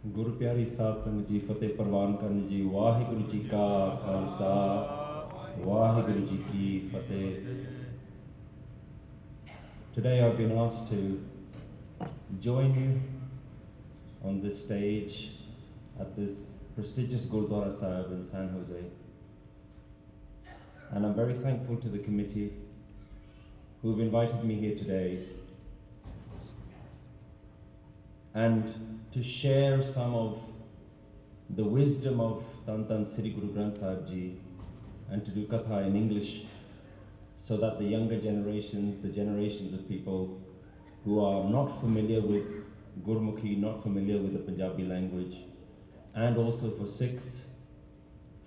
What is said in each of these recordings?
गुरु प्यारी साध संगत जी फतेह प्रवान करन जी वाहिगुरु जी का खालसा वाहिगुरु जी की फतेह. Today I've been asked to join you on this stage at this prestigious Gurdwara Sahib in San Jose, and I'm very thankful to the committee who've invited me here today and to share some of the wisdom of Tan Tan Sri Guru Granth Sahib Ji and to do Katha in English so that the younger generations, the generations of people who are not familiar with Gurmukhi, not familiar with the Punjabi language, and also for Sikhs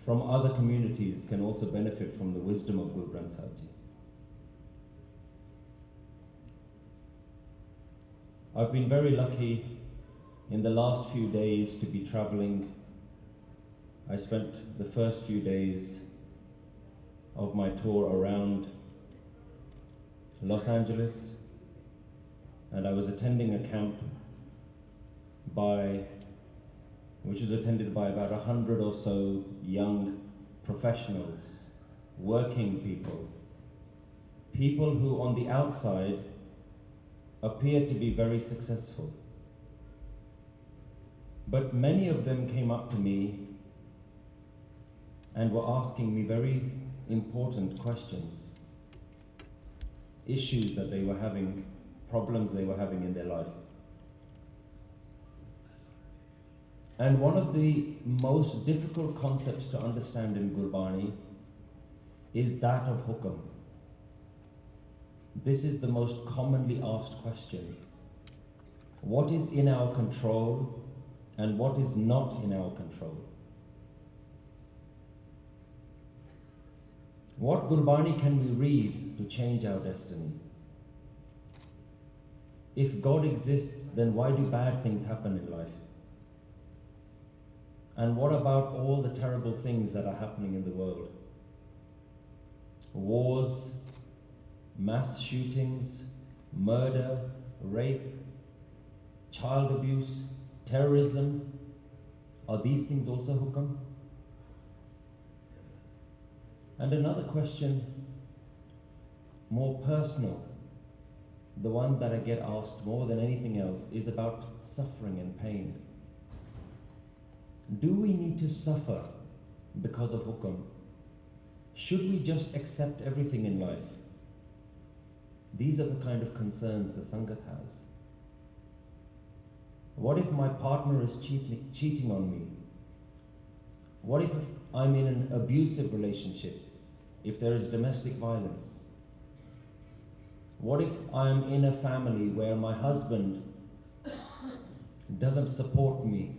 from other communities can also benefit from the wisdom of Guru Granth Sahib Ji. I've been very lucky in the last few days to be traveling. I spent the first few days of my tour around Los Angeles, and I was attending a camp which was attended by about 100 or so young professionals, working people, people who on the outside appeared to be very successful. But many of them came up to me and were asking me very important questions, issues that they were having, problems they were having in their life. And one of the most difficult concepts to understand in Gurbani is that of Hukam. This is the most commonly asked question. What is in our control and what is not in our control? What Gurbani can we read to change our destiny? If God exists, then why do bad things happen in life? And what about all the terrible things that are happening in the world? Wars, mass shootings, murder, rape, child abuse, terrorism, are these things also Hukam? And another question, more personal, the one that I get asked more than anything else, is about suffering and pain. Do we need to suffer because of Hukam? Should we just accept everything in life? These are the kind of concerns the Sangat has. What if my partner is cheating on me? What if I'm in an abusive relationship? If there is domestic violence? What if I'm in a family where my husband doesn't support me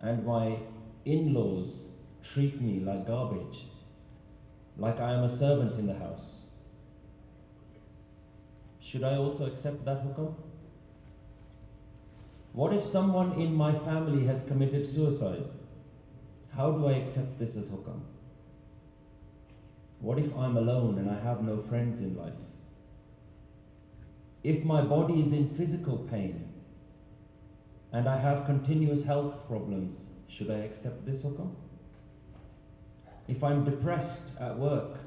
and my in-laws treat me like garbage, like I am a servant in the house? Should I also accept that Hukam? What if someone in my family has committed suicide? How do I accept this as Hukam? What if I'm alone and I have no friends in life? If my body is in physical pain and I have continuous health problems, should I accept this Hukam? If I'm depressed at work,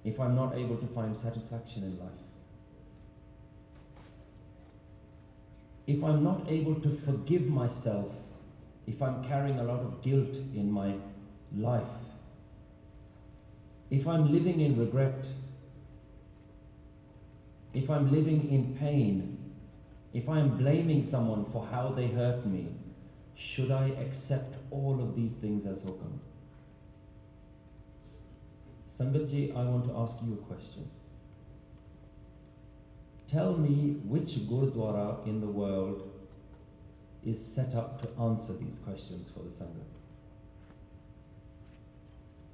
if I'm not able to find satisfaction in life, if I'm not able to forgive myself, if I'm carrying a lot of guilt in my life, if I'm living in regret, if I'm living in pain, if I'm blaming someone for how they hurt me, should I accept all of these things as Hukam? Sangatji, I want to ask you a question. Tell me which Gurdwara in the world is set up to answer these questions for the Sangat.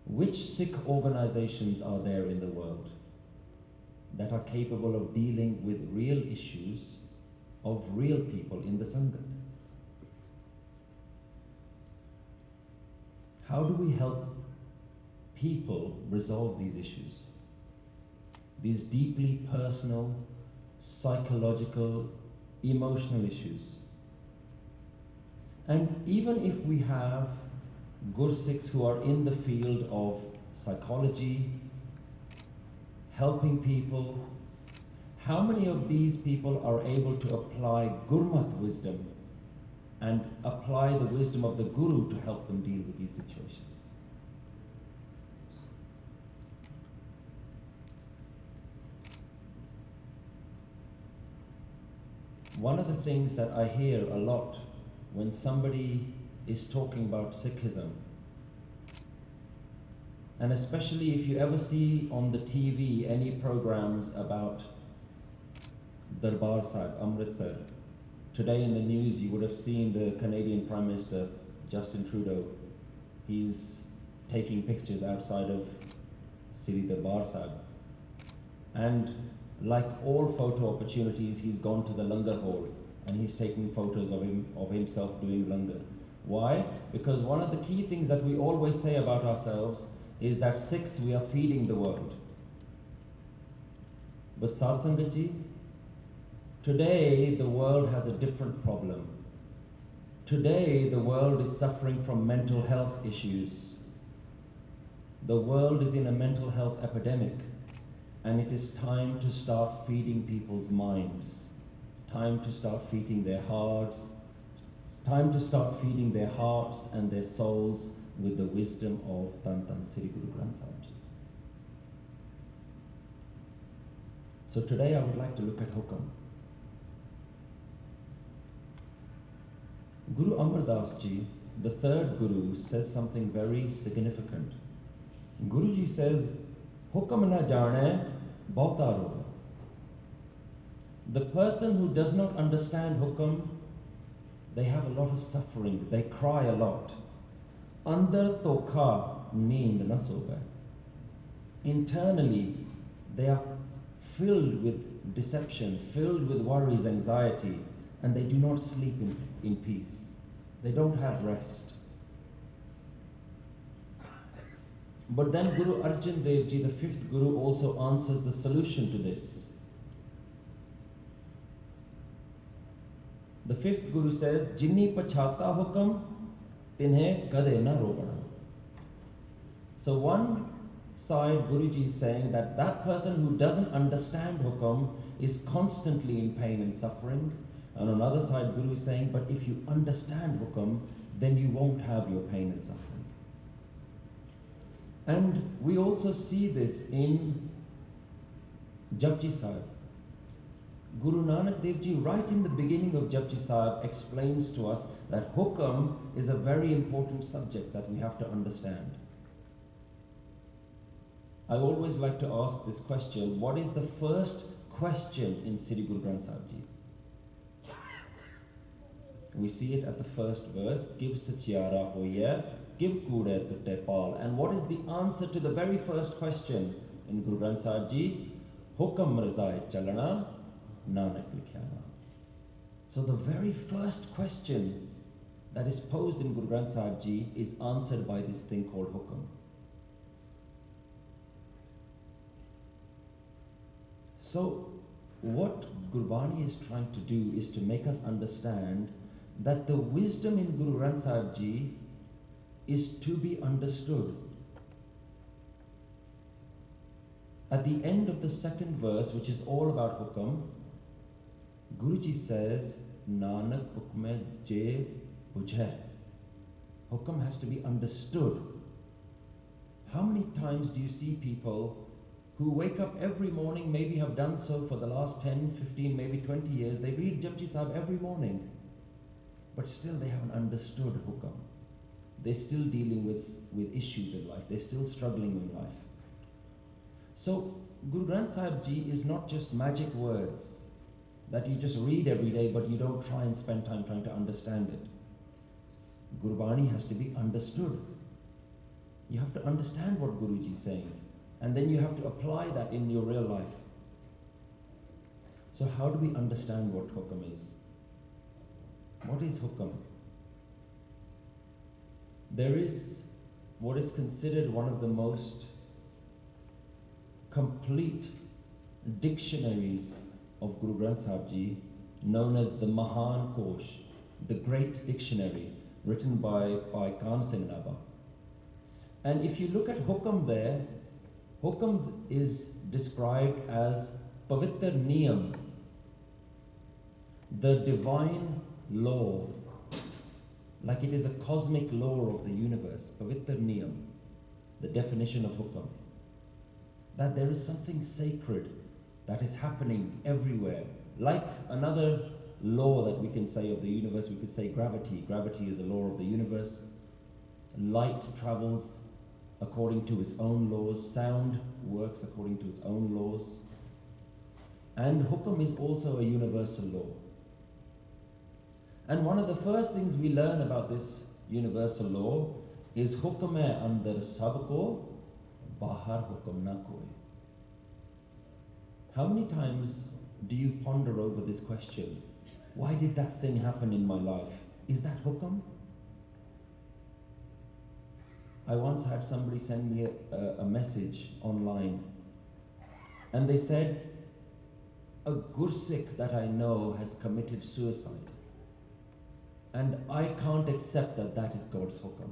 Which Sikh organizations are there in the world that are capable of dealing with real issues of real people in the Sangat? How do we help people resolve these issues? These deeply personal, psychological, emotional issues. And even if we have Gursikhs who are in the field of psychology, helping people, how many of these people are able to apply Gurmat wisdom and apply the wisdom of the Guru to help them deal with these situations? One of the things that I hear a lot when somebody is talking about Sikhism, and especially if you ever see on the TV any programs about Darbar Sahib, Amritsar. Today in the news you would have seen the Canadian Prime Minister, Justin Trudeau. He's taking pictures outside of Sri Darbar Sahib. And like all photo opportunities, he's gone to the Langar hall and he's taking photos of himself doing Langar. Why? Because one of the key things that we always say about ourselves is that Sikhs, we are feeding the world. But Sadh Sangat ji, today the world has a different problem. Today the world is suffering from mental health issues. The world is in a mental health epidemic, and it is time to start feeding people's minds. Time to start feeding their hearts. It's time to start feeding their hearts and their souls with the wisdom of Tan Tan Sri Guru Granth Sahib Ji. So today I would like to look at Hukam. Guru Amar Das Ji, the third Guru, says something very significant. Guruji says, Hukam na jane bahta roga. The person who does not understand Hukam, they have a lot of suffering, they cry a lot. Andar tokha neend na soga. Internally, they are filled with deception, filled with worries, anxiety, and they do not sleep in peace. They don't have rest. But then Guru Arjan Dev Ji, the fifth Guru, also answers the solution to this. The fifth Guru says, Jinni pachhata hukam, tinhe kade na rogana. So one side Guruji is saying that that person who doesn't understand Hukam is constantly in pain and suffering. And on the other side, Guru is saying, but if you understand Hukam, then you won't have your pain and suffering. And we also see this in Japji Sahib. Guru Nanak Dev Ji, right in the beginning of Japji Sahib, explains to us that Hukam is a very important subject that we have to understand. I always like to ask this question, what is the first question in Sri Guru Granth Sahib Ji? We see it at the first verse, Give Sachiara Hoya, Give Kure Tutte Pal. And what is the answer to the very first question in Guru Granth Sahib Ji? Hukam Razai Chalana, Nanak Likhyana. So the very first question that is posed in Guru Granth Sahib Ji is answered by this thing called Hukam. So what Gurbani is trying to do is to make us understand that the wisdom in Guru Granth Sahib Ji is to be understood. At the end of the second verse, which is all about Hukam, Guruji says, Nanak Hukme Je Bujhe. Hukam has to be understood. How many times do you see people who wake up every morning, maybe have done so for the last 10, 15, maybe 20 years, they read Japji Sahib every morning, but still they haven't understood Hukam. They're still dealing with issues in life, they're still struggling in life. So Guru Granth Sahib Ji is not just magic words that you just read every day, but you don't try and spend time trying to understand it. Gurbani has to be understood. You have to understand what Guruji is saying, and then you have to apply that in your real life. So how do we understand what Hukam is? What is Hukam? There is what is considered one of the most complete dictionaries of Guru Granth Sahib Ji, known as the Mahan Kosh, the great dictionary written by Khan Singh Naba. And if you look at Hukam there, Hukam is described as Pavitr Niyam, the divine law, like it is a cosmic law of the universe. Pavitr Niyam, the definition of Hukam. That there is something sacred that is happening everywhere. Like another law that we can say of the universe, we could say gravity. Gravity is a law of the universe. Light travels according to its own laws. Sound works according to its own laws. And Hukam is also a universal law. And one of the first things we learn about this universal law is Hukam hai andar sab ko, bahar hukam na koi. How many times do you ponder over this question? Why did that thing happen in my life? Is that Hukam? I once had somebody send me a message online, and they said, a Gursikh that I know has committed suicide, and I can't accept that that is God's Hukam.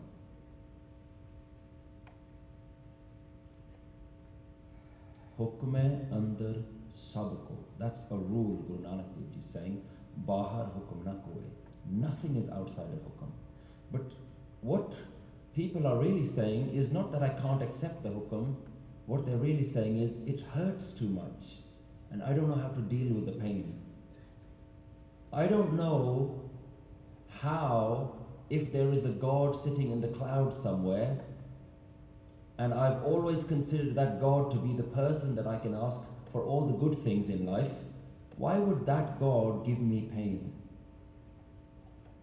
Hukme andar sabko. That's a rule Guru Nanak Dev Ji is saying. Bahar hukum na koi. Nothing is outside of Hukam. But what people are really saying is not that I can't accept the Hukam. What they're really saying is it hurts too much, and I don't know how to deal with the pain. I don't know how, if there is a God sitting in the clouds somewhere, and I've always considered that God to be the person that I can ask for all the good things in life, why would that God give me pain?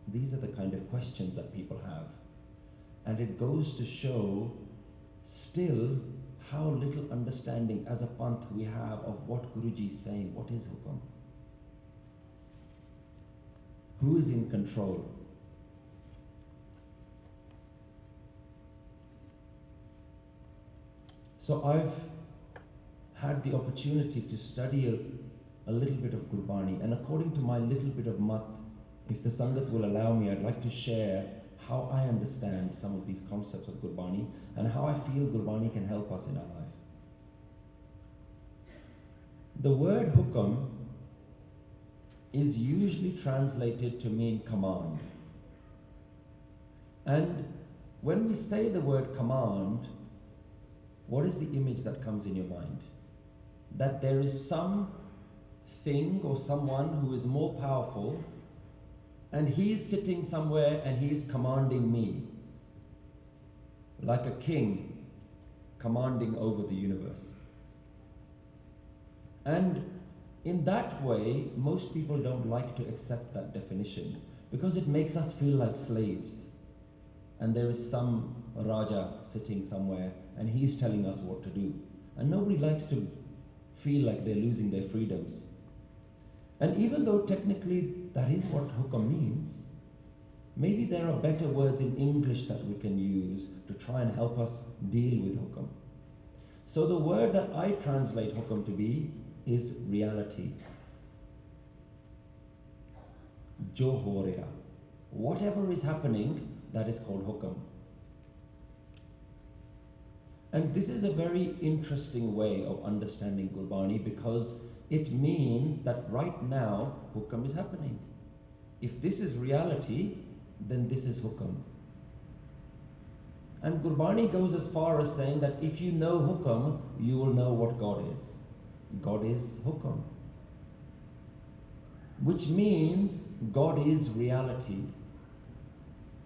These are the kind of questions that people have. And it goes to show still how little understanding as a Panth we have of what Guruji is saying. What is Hukam? Who is in control? So I've had the opportunity to study a little bit of Gurbani, and according to my little bit of mat, if the Sangat will allow me, I'd like to share how I understand some of these concepts of Gurbani and how I feel Gurbani can help us in our life. The word Hukam is usually translated to mean command. And when we say the word command, what is the image that comes in your mind? That there is some thing or someone who is more powerful, and he is sitting somewhere and he is commanding me, like a king commanding over the universe. And in that way, most people don't like to accept that definition because it makes us feel like slaves. And there is some Raja sitting somewhere and he's telling us what to do. And nobody likes to feel like they're losing their freedoms. And even though technically that is what Hukam means, maybe there are better words in English that we can use to try and help us deal with Hukam. So the word that I translate Hukam to be is reality. Jo ho reha. Whatever is happening, that is called Hukam. And this is a very interesting way of understanding Gurbani because it means that right now Hukam is happening. If this is reality, then this is Hukam. And Gurbani goes as far as saying that if you know Hukam, you will know what God is. God is Hukam. Which means God is reality.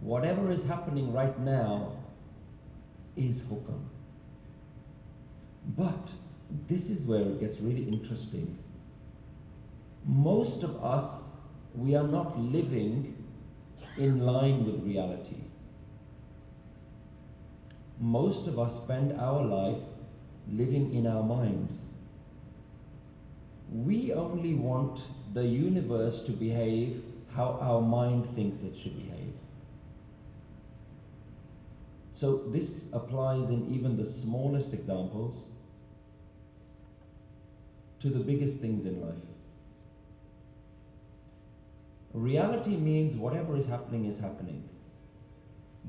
Whatever is happening right now is Hukam. But this is where it gets really interesting. Most of us, we are not living in line with reality. Most of us spend our life living in our minds. We only want the universe to behave how our mind thinks it should behave. So this applies in even the smallest examples to the biggest things in life. Reality means whatever is happening is happening.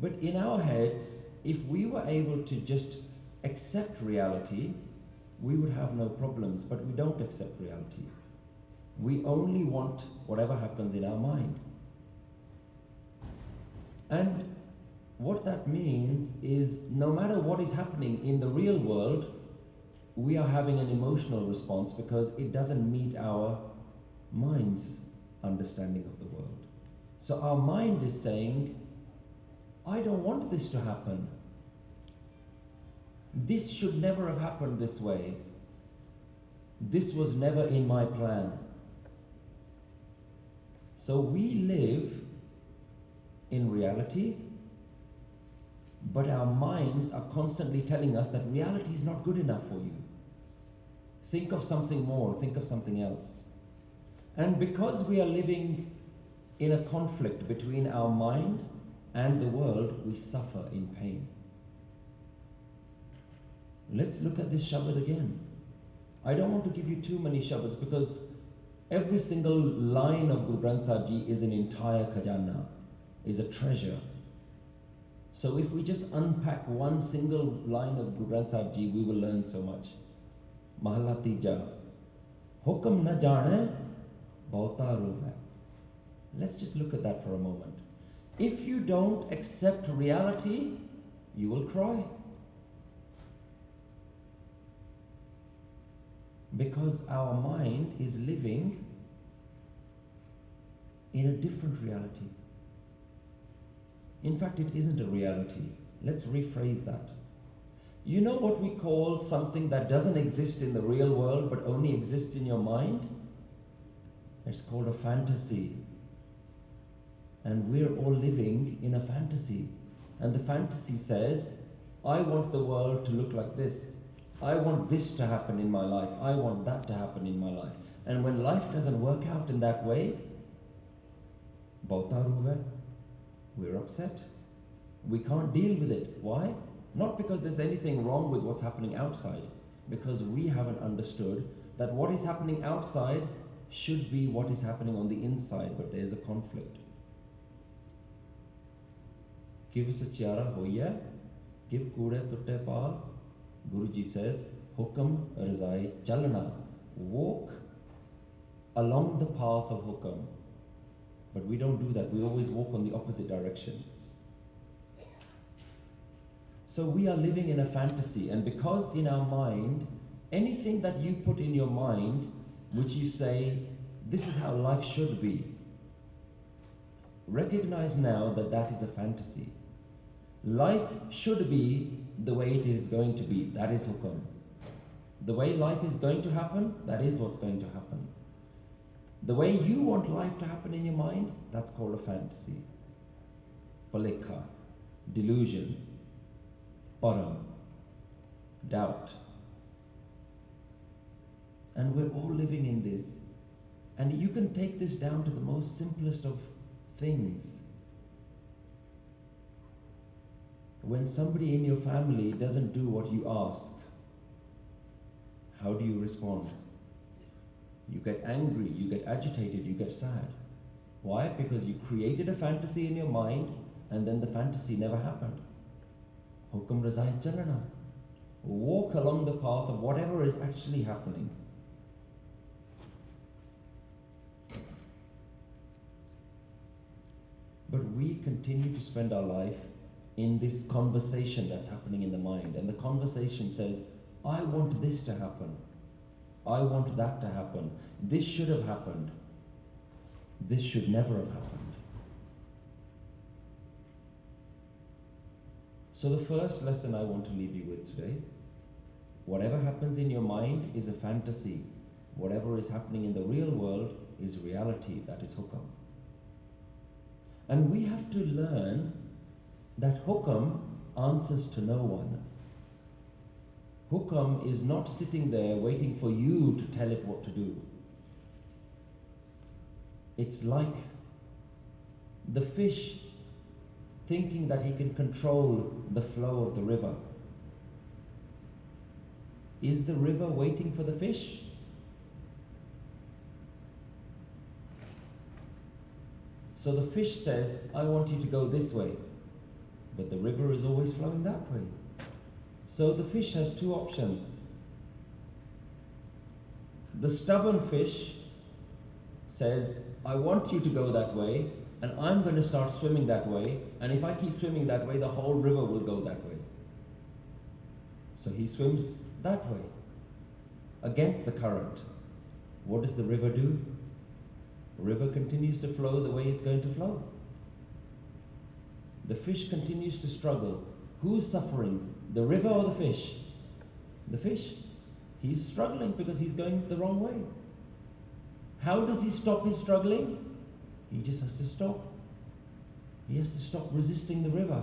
But in our heads, if we were able to just accept reality, we would have no problems, but we don't accept reality. We only want whatever happens in our mind. And what that means is no matter what is happening in the real world, we are having an emotional response because it doesn't meet our mind's understanding of the world. So our mind is saying, I don't want this to happen. This should never have happened this way. This was never in my plan. So we live in reality, but our minds are constantly telling us that reality is not good enough for you. Think of something more, think of something else. And because we are living in a conflict between our mind and the world, we suffer in pain. Let's look at this Shabad again. I don't want to give you too many Shabads because every single line of Guru Granth Sahib Ji is an entire khajana, is a treasure. So if we just unpack one single line of Guru Granth Sahib Ji, we will learn so much. Mahalla Tija, Hukam na jane, bahta rove. Let's just look at that for a moment. If you don't accept reality, you will cry. Because our mind is living in a different reality. In fact, it isn't a reality. Let's rephrase that. You know what we call something that doesn't exist in the real world but only exists in your mind? It's called a fantasy. And we're all living in a fantasy. And the fantasy says, I want the world to look like this. I want this to happen in my life. I want that to happen in my life. And when life doesn't work out in that way, we're upset. We can't deal with it. Why? Not because there's anything wrong with what's happening outside, because we haven't understood that what is happening outside should be what is happening on the inside, but there's a conflict. Give sachiara hoya, give kude tutte pal. Guruji says, Hukam razai chalana. Walk along the path of Hukam. But we don't do that. We always walk on the opposite direction. So we are living in a fantasy, and because in our mind, anything that you put in your mind, which you say, this is how life should be, recognize now that that is a fantasy. Life should be the way it is going to be. That is Hukam. The way life is going to happen, that is what's going to happen. The way you want life to happen in your mind, that's called a fantasy. Palekha, delusion, param, doubt. And we're all living in this. And you can take this down to the most simplest of things. When somebody in your family doesn't do what you ask, how do you respond? You get angry, you get agitated, you get sad. Why? Because you created a fantasy in your mind and then the fantasy never happened. Hukam razai chalana. Walk along the path of whatever is actually happening. But we continue to spend our life in this conversation that's happening in the mind. And the conversation says, I want this to happen. I want that to happen. This should have happened. This should never have happened. So the first lesson I want to leave you with today, whatever happens in your mind is a fantasy. Whatever is happening in the real world is reality, that is Hukam. And we have to learn that Hukam answers to no one. Hukam is not sitting there waiting for you to tell it what to do. It's like the fish thinking that he can control the flow of the river. Is the river waiting for the fish? So the fish says, I want you to go this way. But the river is always flowing that way. So the fish has two options. The stubborn fish says, I want you to go that way, and I'm going to start swimming that way, and if I keep swimming that way, the whole river will go that way. So he swims that way, against the current. What does the river do? The river continues to flow the way it's going to flow. The fish continues to struggle. Who's suffering? The river or the fish? The fish. He's struggling because he's going the wrong way. How does he stop his struggling? He just has to stop. He has to stop resisting the river.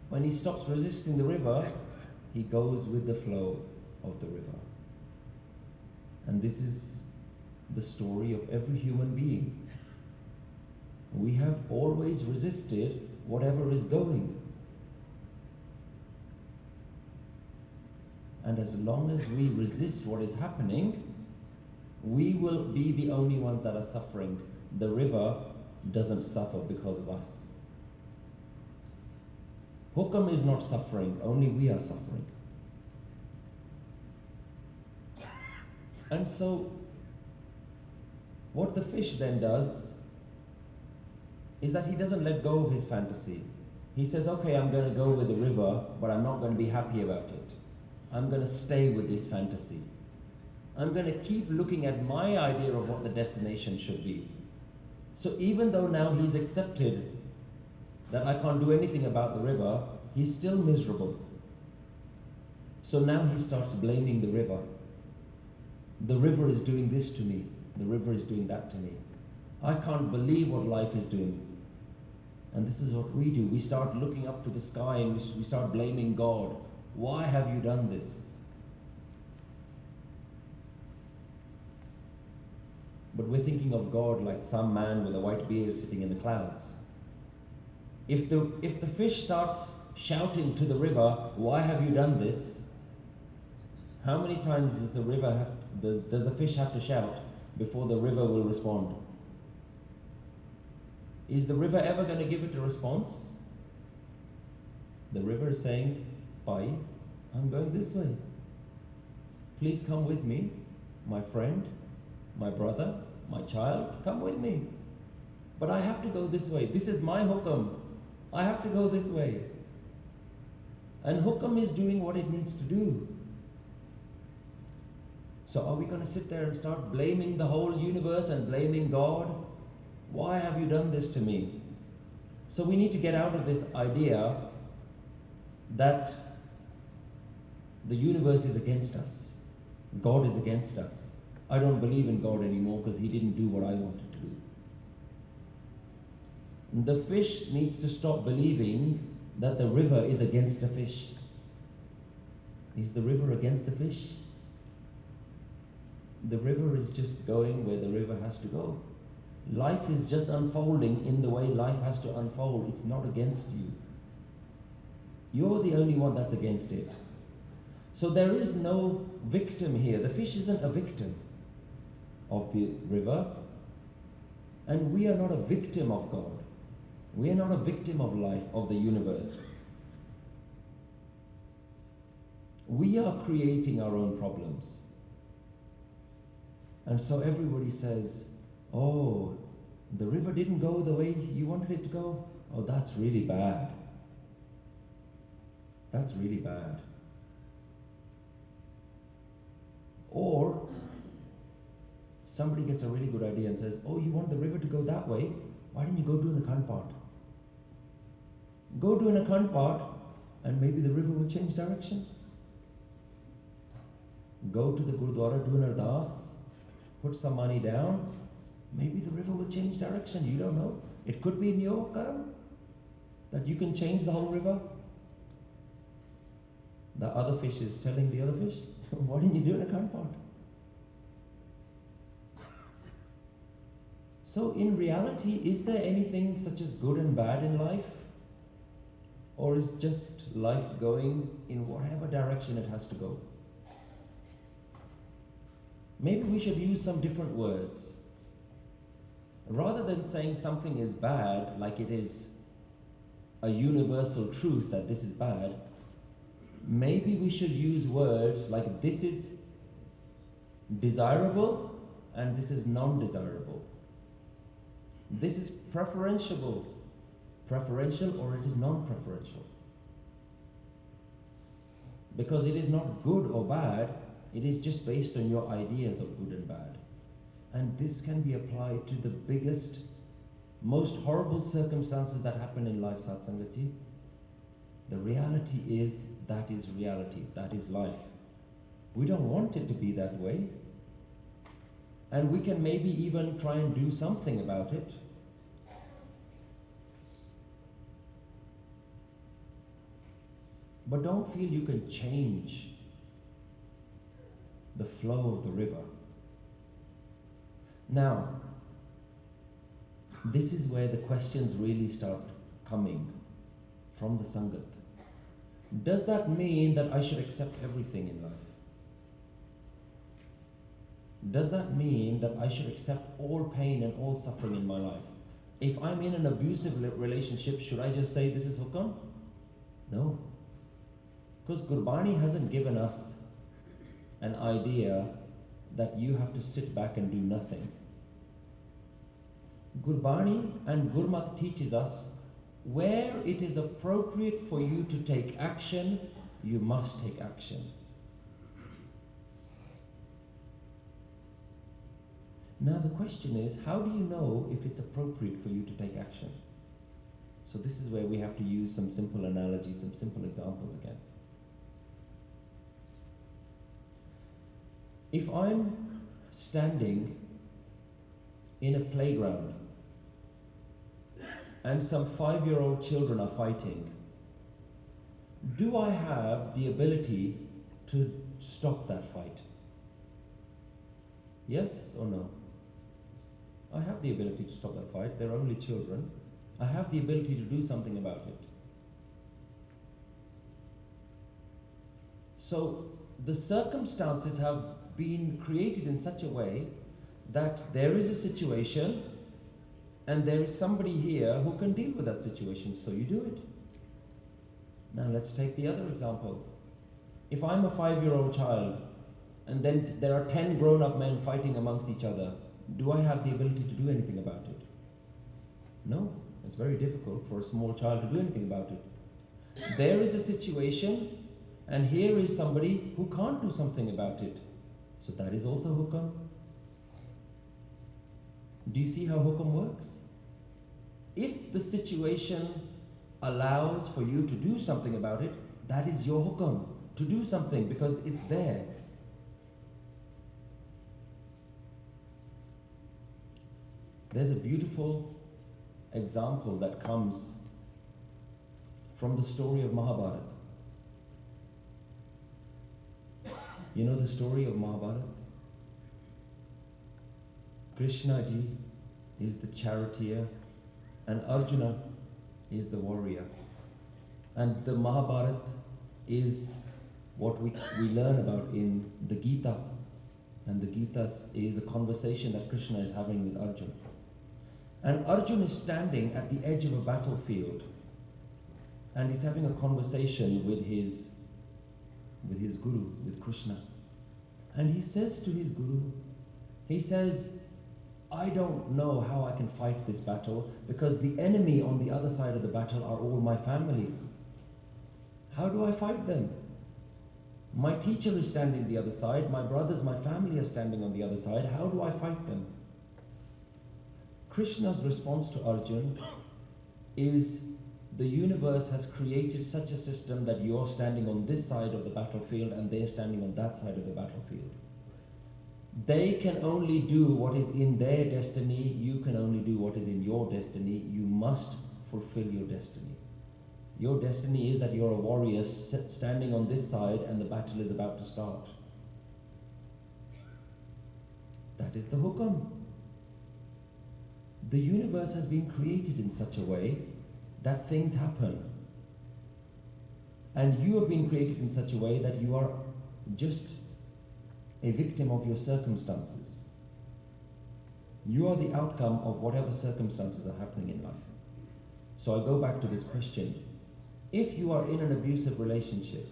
When he stops resisting the river, he goes with the flow of the river. And this is the story of every human being. We have always resisted whatever is going. And as long as we resist what is happening, we will be the only ones that are suffering. The river doesn't suffer because of us. Hukam is not suffering, only we are suffering. And so, what the fish then does is that he doesn't let go of his fantasy. He says, okay, I'm going to go with the river, but I'm not going to be happy about it. I'm going to stay with this fantasy. I'm going to keep looking at my idea of what the destination should be. So even though now he's accepted that I can't do anything about the river, he's still miserable. So now he starts blaming the river. The river is doing this to me. The river is doing that to me. I can't believe what life is doing. And this is what we do. We start looking up to the sky and we start blaming God. Why have you done this? But we're thinking of God like some man with a white beard sitting in the clouds. If the fish starts shouting to the river, why have you done this? How many times does the fish have to shout before the river will respond? Is the river ever going to give it a response? The river is saying, Bhai, I'm going this way. Please come with me, my friend, my brother, my child, come with me. But I have to go this way. This is my hukam. I have to go this way. And hukam is doing what it needs to do. So are we going to sit there and start blaming the whole universe and blaming God? Why have you done this to me? So we need to get out of this idea that the universe is against us. God is against us. I don't believe in God anymore because he didn't do what I wanted to do. The fish needs to stop believing that the river is against the fish. Is the river against the fish? The river is just going where the river has to go. Life is just unfolding in the way life has to unfold. It's not against you. You're the only one that's against it. So there is no victim here. The fish isn't a victim of the river, and we are not a victim of God. We are not a victim of life, of the universe. We are creating our own problems. And so everybody says, oh, the river didn't go the way you wanted it to go? Oh, that's really bad. That's really bad. Or somebody gets a really good idea and says, oh, you want the river to go that way? Why didn't you go do an akhand part? Go do an akhand part and maybe the river will change direction. Go to the Gurdwara, do an ardas, put some money down, maybe the river will change direction. You don't know. It could be in your karam that you can change the whole river. The other fish is telling the other fish, why didn't you do an akhand part? So in reality, is there anything such as good and bad in life? Or is just life going in whatever direction it has to go? Maybe we should use some different words. Rather than saying something is bad, like it is a universal truth that this is bad, maybe we should use words like this is desirable and this is non-desirable. This is preferential or it is non-preferential. Because it is not good or bad, it is just based on your ideas of good and bad. And this can be applied to the biggest, most horrible circumstances that happen in life, Satsangatji. The reality is that is reality, that is life. We don't want it to be that way. And we can maybe even try and do something about it. But don't feel you can change the flow of the river. Now, this is where the questions really start coming from the Sangat. Does that mean that I should accept everything in life? Does that mean that I should accept all pain and all suffering in my life? If I'm in an abusive relationship, should I just say this is Hukam? No. Because Gurbani hasn't given us an idea that you have to sit back and do nothing. Gurbani and Gurmat teaches us where it is appropriate for you to take action, you must take action. Now the question is, how do you know if it's appropriate for you to take action? So this is where we have to use some simple analogies, some simple examples again. If I'm standing in a playground and some 5-year-old children are fighting, do I have the ability to stop that fight? Yes or no? I have the ability to stop that fight. They're only children. I have the ability to do something about it. So the circumstances have been created in such a way that there is a situation and there is somebody here who can deal with that situation, so you do it. Now let's take the other example. If I'm a 5-year-old child and then there are 10 grown-up men fighting amongst each other, do I have the ability to do anything about it? No, it's very difficult for a small child to do anything about it. There is a situation and here is somebody who can't do something about it. So that is also Hukam. Do you see how Hukam works? If the situation allows for you to do something about it, that is your Hukam, to do something because it's there. There's a beautiful example that comes from the story of Mahabharata. You know the story of Mahabharata? Krishna ji is the charioteer and Arjuna is the warrior. And the Mahabharata is what we learn about in the Gita. And the Gita is a conversation that Krishna is having with Arjuna. And Arjuna is standing at the edge of a battlefield and he's having a conversation with his guru, with Krishna. And he says to his guru, he says, I don't know how I can fight this battle because the enemy on the other side of the battle are all my family. How do I fight them? My teacher is standing the other side, my brothers, my family are standing on the other side. How do I fight them? Krishna's response to Arjuna is the universe has created such a system that you're standing on this side of the battlefield and they're standing on that side of the battlefield. They can only do what is in their destiny. You can only do what is in your destiny. You must fulfill your destiny. Your destiny is that you're a warrior standing on this side and the battle is about to start. That is the Hukam. The universe has been created in such a way that things happen. And you have been created in such a way that you are just a victim of your circumstances. You are the outcome of whatever circumstances are happening in life. So I go back to this question. If you are in an abusive relationship,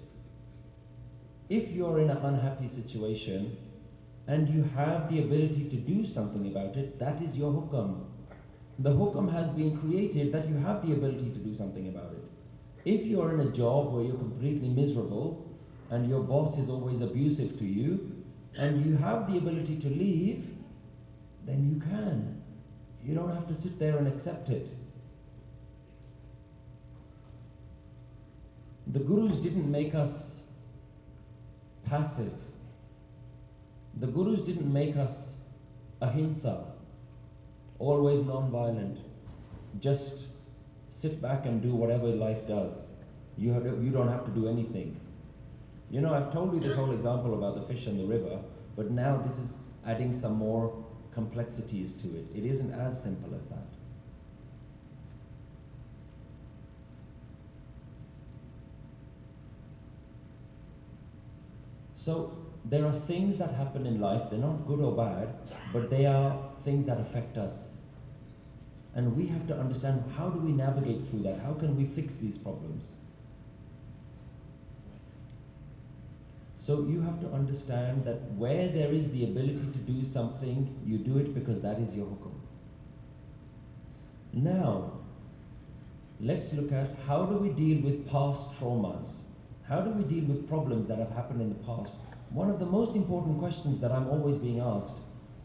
if you are in an unhappy situation, and you have the ability to do something about it, that is your hukam. The hukam has been created that you have the ability to do something about it. If you are in a job where you're completely miserable, and your boss is always abusive to you, and you have the ability to leave, then you can. You don't have to sit there and accept it. The Gurus didn't make us passive. The Gurus didn't make us ahimsa, always non-violent. Just sit back and do whatever life does. You don't have to do anything. You know, I've told you this whole example about the fish and the river, but now this is adding some more complexities to it. It isn't as simple as that. So there are things that happen in life, they're not good or bad, but they are things that affect us. And we have to understand, how do we navigate through that? How can we fix these problems? So you have to understand that where there is the ability to do something, you do it because that is your hukum. Now, let's look at how do we deal with past traumas? How do we deal with problems that have happened in the past? One of the most important questions that I'm always being asked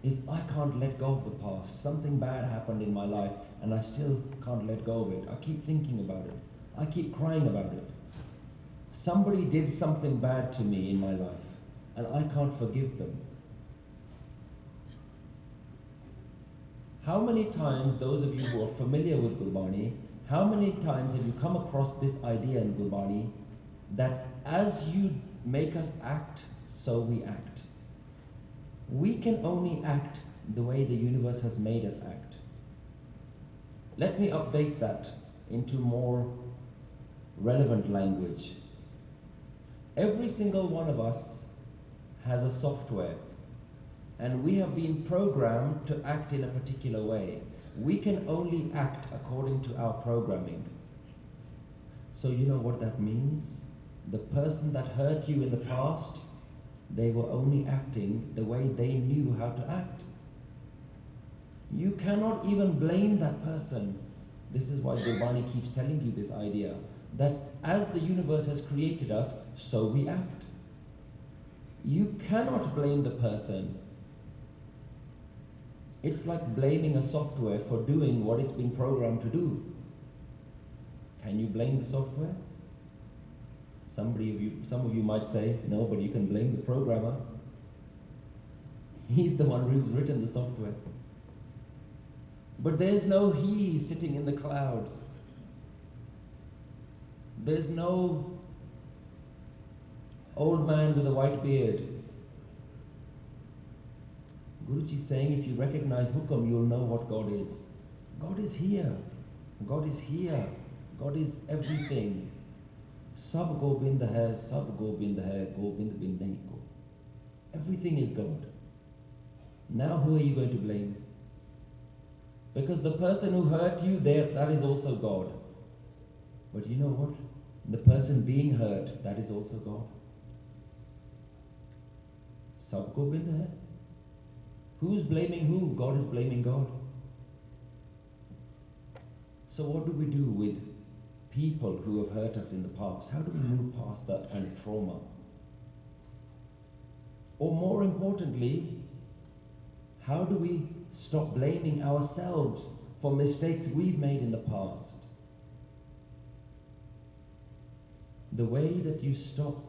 is, I can't let go of the past. Something bad happened in my life and I still can't let go of it. I keep thinking about it. I keep crying about it. Somebody did something bad to me in my life and I can't forgive them. How many times, those of you who are familiar with Gurbani, how many times have you come across this idea in Gurbani that as you make us act, so we act? We can only act the way the universe has made us act. Let me update that into more relevant language. Every single one of us has a software, and we have been programmed to act in a particular way. We can only act according to our programming. So you know what that means? The person that hurt you in the past, they were only acting the way they knew how to act. You cannot even blame that person. This is why Gurbani keeps telling you this idea, that as the universe has created us, so we act. You cannot blame the person. It's like blaming a software for doing what it's been programmed to do. Can you blame the software? Some of you might say, no, but you can blame the programmer. He's the one who's written the software. But there's no he sitting in the clouds. There's no old man with a white beard. Guruji is saying, if you recognize Hukam, you'll know what God is. God is here. God is here. God is everything. Sab Gobind hai, Sab Gobind hai, Gobind bin nahi ko. Everything is God. Now who are you going to blame? Because the person who hurt you, that is also God. But you know what? The person being hurt, that is also God. Sab Gobind hai. Who's blaming who? God is blaming God. So what do we do with people who have hurt us in the past? How do we move past that kind of trauma? Or more importantly, how do we stop blaming ourselves for mistakes we've made in the past? The way that you stop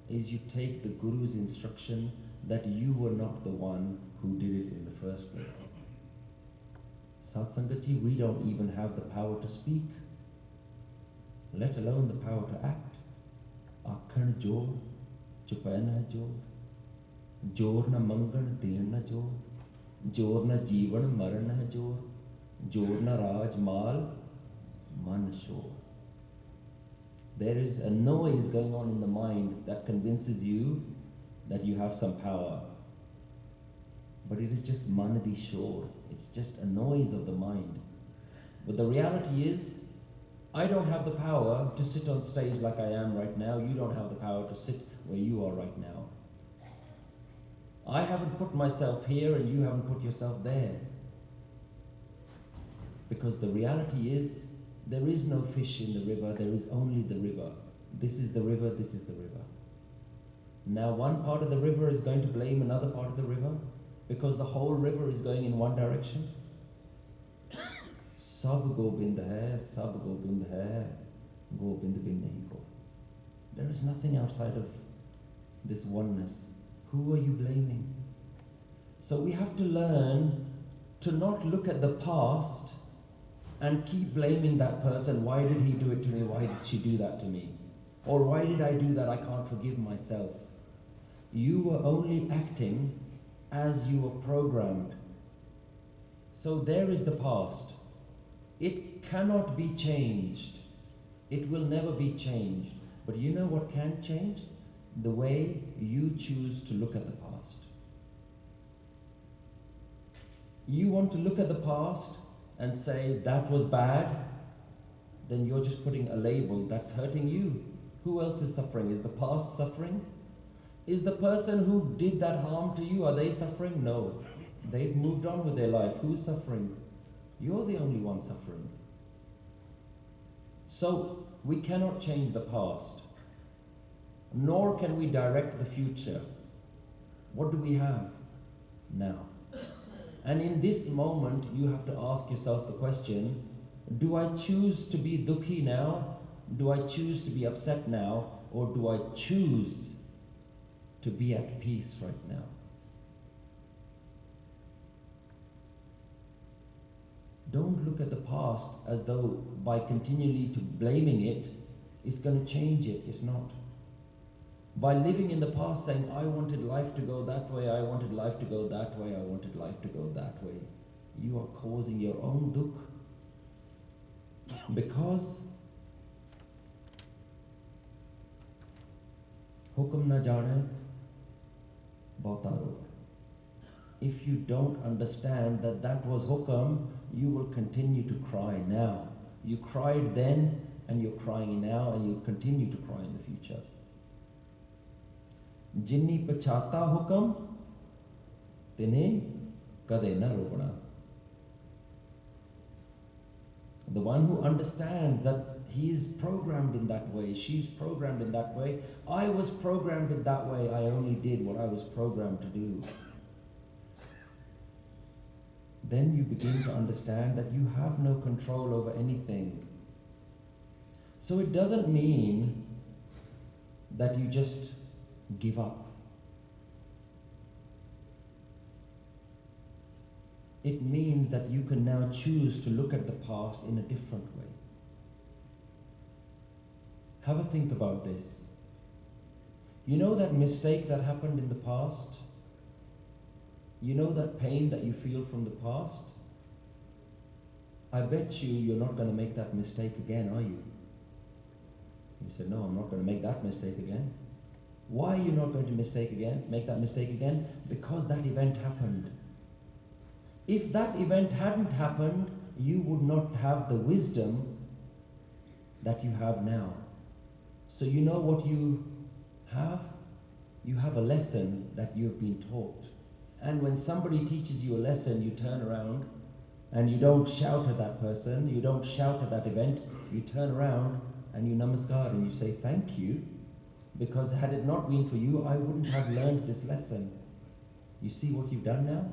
is you take the Guru's instruction that you were not the one who did it in the first place. Satsangaji, we don't even have the power to speak, let alone the power to act. Akhan jor, chupana jor, jor na mangan den na jor, jor na jeevan maran na jor, jor na raj mal man shor. There is a noise going on in the mind that convinces you that you have some power. but it is just manadi shore. It's just a noise of the mind. But the reality is, I don't have the power to sit on stage like I am right now. You don't have the power to sit where you are right now. I haven't put myself here and you haven't put yourself there. Because the reality is, there is no fish in the river, there is only the river. This is the river, this is the river. Now one part of the river is going to blame another part of the river because the whole river is going in one direction. Sab Gobind hai, Sab Gobind hai, Gobind bin nahi ko. There is nothing outside of this oneness. Who are you blaming? So we have to learn to not look at the past and keep blaming that person. Why did he do it to me? Why did she do that to me? Or why did I do that? I can't forgive myself. You were only acting as you were programmed. So there is the past. It cannot be changed. It will never be changed. But you know what can change? The way you choose to look at the past. You want to look at the past and say, that was bad, then you're just putting a label that's hurting you. Who else is suffering? Is the past suffering? Is the person who did that harm to you, are they suffering? No. They've moved on with their life. Who's suffering? You're the only one suffering. So we cannot change the past, nor can we direct the future. What do we have? Now. And in this moment, you have to ask yourself the question, do I choose to be dukhi now? Do I choose to be upset now? Or do I choose to be at peace right now? Don't look at the past as though by continually to blaming it, it's going to change it. It's not. By living in the past saying, I wanted life to go that way, I wanted life to go that way, I wanted life to go that way, you are causing your own dukh. Because Hukam na jane, bahta rog. If you don't understand that that was Hukam, you will continue to cry now. You cried then, and you're crying now, and you'll continue to cry in the future. Jinni pachata hukam, tine kade na rokna. The one who understands that he is programmed in that way, she's programmed in that way, I was programmed in that way, I only did what I was programmed to do. Then you begin to understand that you have no control over anything. So it doesn't mean that you just give up. It means that you can now choose to look at the past in a different way. Have a think about this. You know that mistake that happened in the past? You know that pain that you feel from the past? I bet you're not going to make that mistake again, are you? You said, no, I'm not going to make that mistake again. Why are you not going to make that mistake again? Because that event happened. If that event hadn't happened, you would not have the wisdom that you have now. So you know what you have? You have a lesson that you have been taught. And when somebody teaches you a lesson, you turn around and you don't shout at that person, you don't shout at that event, you turn around and you namaskar and you say thank you. Because had it not been for you, I wouldn't have learned this lesson. You see what you've done now?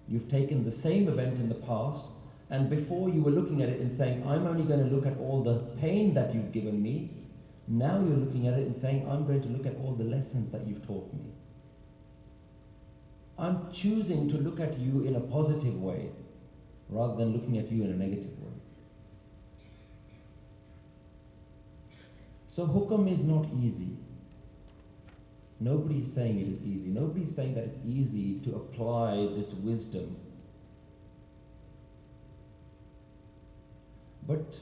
You've taken the same event in the past, and before you were looking at it and saying, I'm only going to look at all the pain that you've given me. Now you're looking at it and saying, I'm going to look at all the lessons that you've taught me. I'm choosing to look at you in a positive way, rather than looking at you in a negative way. So Hukam is not easy. Nobody is saying it is easy. Nobody is saying that it's easy to apply this wisdom. But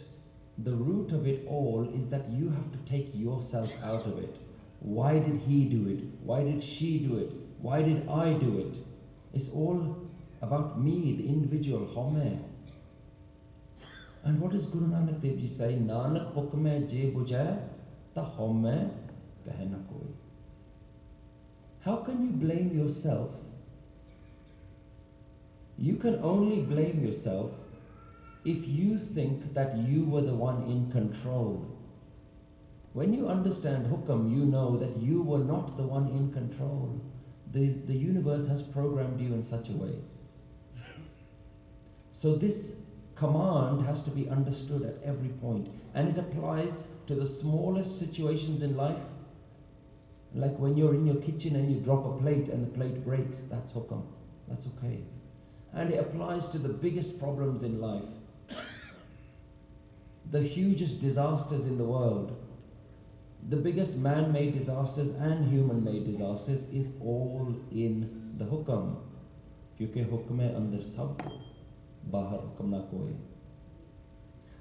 the root of it all is that you have to take yourself out of it. Why did he do it? Why did she do it? Why did I do it? It's all about me, the individual, home. And what does Guru Nanak Dev Ji say? Nanak hukme je bujai, ta home kahe na koi. How can you blame yourself? You can only blame yourself if you think that you were the one in control. When you understand Hukam, you know that you were not the one in control. The universe has programmed you in such a way. So this command has to be understood at every point, and it applies to the smallest situations in life. Like when you're in your kitchen and you drop a plate and the plate breaks, that's Hukam. That's okay. And it applies to the biggest problems in life. The hugest disasters in the world, the biggest man-made disasters and human-made disasters is all in the Hukam. Kyunki Hukam hai andar sab, bahar Hukam na koi.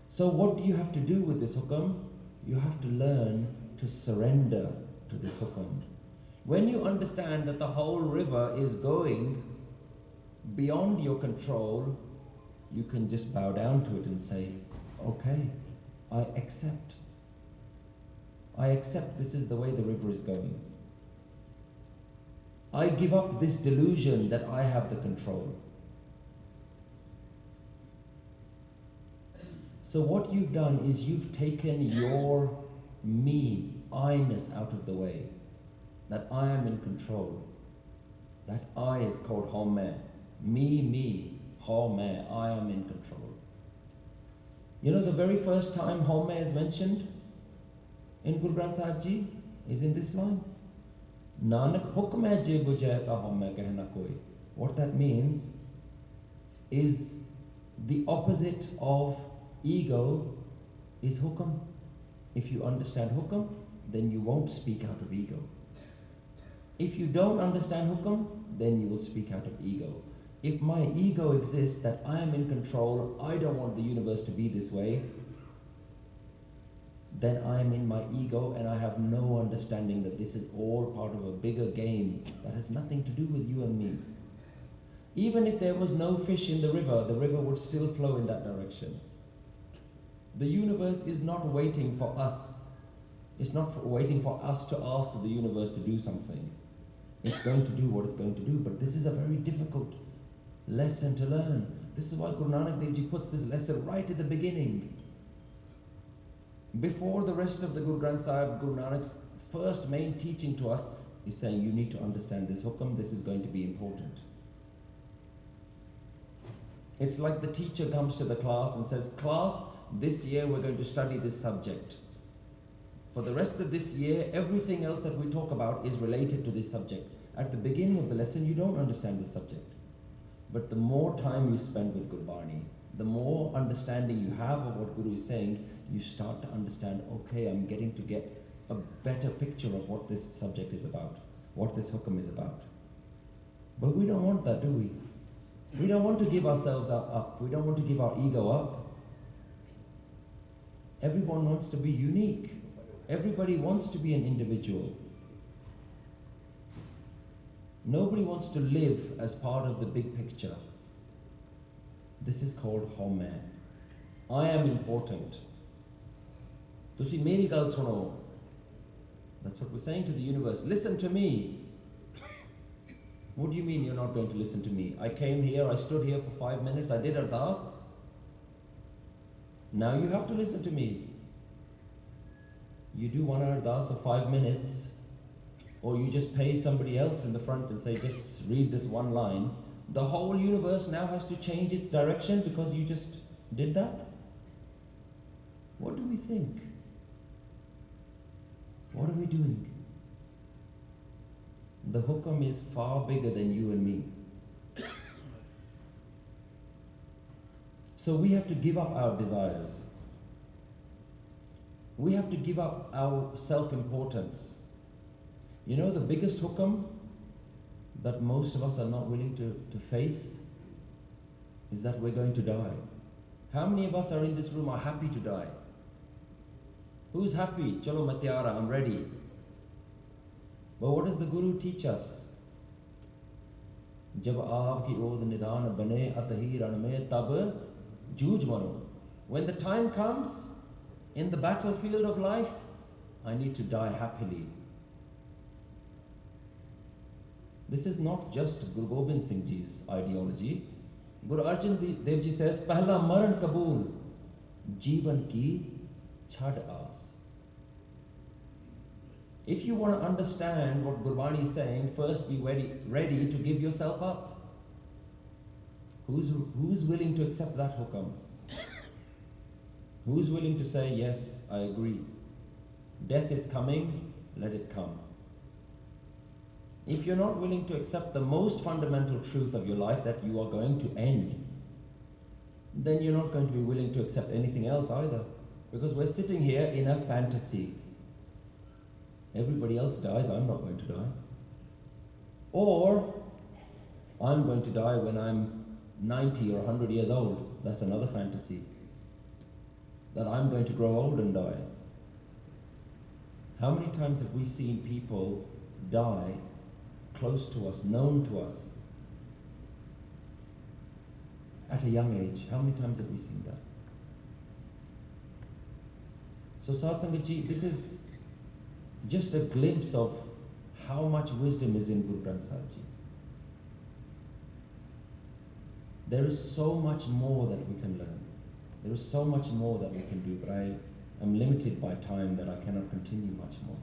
So what do you have to do with this Hukam? You have to learn to surrender to this Hukam. When you understand that the whole river is going beyond your control, you can just bow down to it and say, okay, I accept. I accept this is the way the river is going. I give up this delusion that I have the control. So what you've done is you've taken your me, I-ness out of the way. That I am in control. That I is called home. Me, home, I am in control. You know, the very first time home is mentioned in Guru Granth Sahib Ji is in this line. Nanak hukme je bujai ta home kahna koi. What that means is the opposite of ego is Hukam. If you understand Hukam, then you won't speak out of ego. If you don't understand Hukam, then you will speak out of ego. If my ego exists, that I am in control, I don't want the universe to be this way, then I am in my ego and I have no understanding that this is all part of a bigger game that has nothing to do with you and me. Even if there was no fish in the river would still flow in that direction. The universe is not waiting for us. It's not waiting for us to ask the universe to do something. It's going to do what it's going to do, but this is a very difficult lesson to learn. This is why Guru Nanak Dev Ji puts this lesson right at the beginning. Before the rest of the Guru Granth Sahib, Guru Nanak's first main teaching to us is saying you need to understand this Hukam, this is going to be important. It's like the teacher comes to the class and says, class, this year we're going to study this subject. For the rest of this year, everything else that we talk about is related to this subject. At the beginning of the lesson, you don't understand this subject. But the more time you spend with Gurbani, the more understanding you have of what Guru is saying, you start to understand, okay, I'm getting to get a better picture of what this subject is about, what this Hukam is about. But we don't want that, do we? We don't want to give ourselves up. We don't want to give our ego up. Everyone wants to be unique. Everybody wants to be an individual. Nobody wants to live as part of the big picture. This is called home. I am important. Tusi meri gal suno. That's what we're saying to the universe. Listen to me. What do you mean you're not going to listen to me? I came here, I stood here for 5 minutes, I did ardas. Now you have to listen to me. You do one ardas for 5 minutes, or you just pay somebody else in the front and say, just read this one line. The whole universe now has to change its direction because you just did that? What do we think? What are we doing? The Hukam is far bigger than you and me. So we have to give up our desires. We have to give up our self-importance. You know, the biggest Hukam that most of us are not willing to face is that we're going to die. How many of us are in this room are happy to die? Who's happy? Chalo matyara, I'm ready. But what does the Guru teach us? जब आव की ओद निदान बने अतही रण में तब जूझ मरो. When the time comes in the battlefield of life, I need to die happily. This is not just Guru Gobind Singh Ji's ideology. Guru Arjan Dev Ji says, Pehla maran kabul, jeevan ki chhad aas. If you want to understand what Gurbani is saying, first be ready to give yourself up. Who's willing to accept that hukam? Who's willing to say, yes, I agree. Death is coming, let it come. If you're not willing to accept the most fundamental truth of your life, that you are going to end, then you're not going to be willing to accept anything else either. Because we're sitting here in a fantasy. Everybody else dies, I'm not going to die. Or, I'm going to die when I'm 90 or 100 years old. That's another fantasy. That I'm going to grow old and die. How many times have we seen people die close to us, known to us, at a young age? How many times have we seen that? So Sadh Sangat Ji, this is just a glimpse of how much wisdom is in Guru Granth Sahib Ji. There is so much more that we can learn. There is so much more that we can do, but I am limited by time that I cannot continue much more.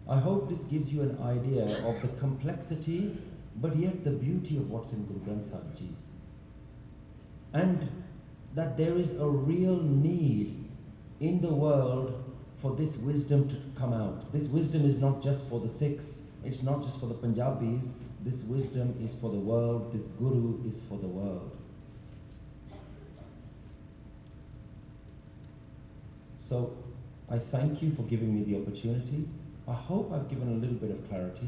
I hope this gives you an idea of the complexity, but yet the beauty of what's in Guru Granth Sahib Ji. And that there is a real need in the world for this wisdom to come out. This wisdom is not just for the Sikhs, it's not just for the Punjabis, this wisdom is for the world, this Guru is for the world. So, I thank you for giving me the opportunity. I hope I've given a little bit of clarity.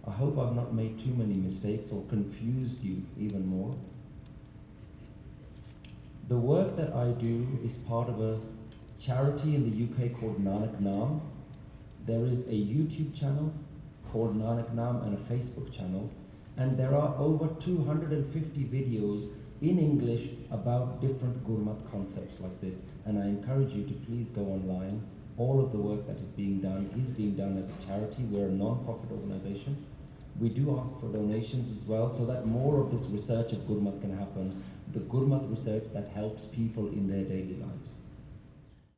I hope I've not made too many mistakes or confused you even more. The work that I do is part of a charity in the UK called Nanak Naam. There is a YouTube channel called Nanak Naam and a Facebook channel, and there are over 250 videos in English about different Gurmat concepts like this, and I encourage you to please go online. All of the work that is being done as a charity. We're a non-profit organization. We do ask for donations as well, so that more of this research of Gurmat can happen, the Gurmat research that helps people in their daily lives.